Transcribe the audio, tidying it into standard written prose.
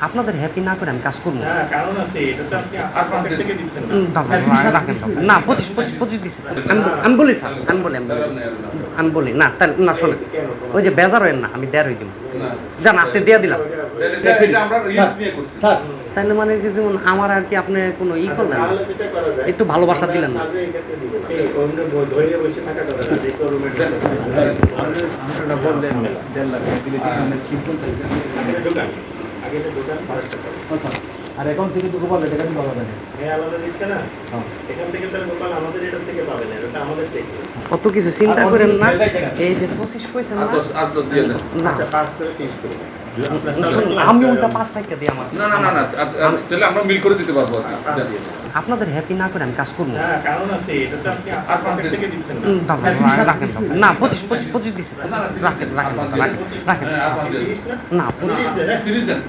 আপনাদের হ্যাপি না করে আমি কাজ করবো না। হ্যাঁ, কারণ আছে। এটা তো আপনি আপনার advance পকেট দেন। থেকে দিচ্ছেন না। রাখেন না 25 দিছি আমি বলি স্যার আমি বলি না তাহলে না শোনেন কেন? ওই যে বেজার হইন না আমি দেড় হই দিব না। জান আপনি দিয়ে দিলাম এটা আমরা রিস্ক নিয়ে করছি। তাহলে মানে কি যেমন আমার আর কি আপনি কোনো ই করলেন না, তাহলে যেটা করা যায়, একটু ভালোবাসা দিলেন না। আমরা এই ক্ষেত্রে দিব না। এই অন্য ধরে বসে থাকা যাবে না। যে কেউ রুমের দেন। আপনারা বললেন 1.5 লাখ দিলে কি মানে সিম্পল থাকবে। আগে দোকান, আগে দোকান ফারাকটা করো। আর এখন থেকে তো গোপাল এটা কেন পাওয়া যায় না? এই আলাদা দিচ্ছে না, হ্যাঁ। এখান থেকে তো গোপাল আমাদের এটা থেকে পাবে না, এটা আমাদের থেকে। কত কিছু চিন্তা করেন না, এই যে 25 কইছেন না আর দশ দিয়ে দেন। না আচ্ছা 5 করে 30 করে। শুনুন, আমি ওটা 5 টাকা দিই আমার না তাহলে আমরা মিল করে দিতে পারবো আর কি। দেন। আপনাদের হ্যাপি না করে আমি কাজ করবো না। হ্যাঁ, কারণ আছে। এটা তো আপনি আপনার advance পকেট দেন। থেকে দিচ্ছেন না। রাখেন না 25 দিছি রাখেন হ্যাঁ, আর পাঁচ দিয়ে দেন। না 25 30 না? না 25 30 দেন।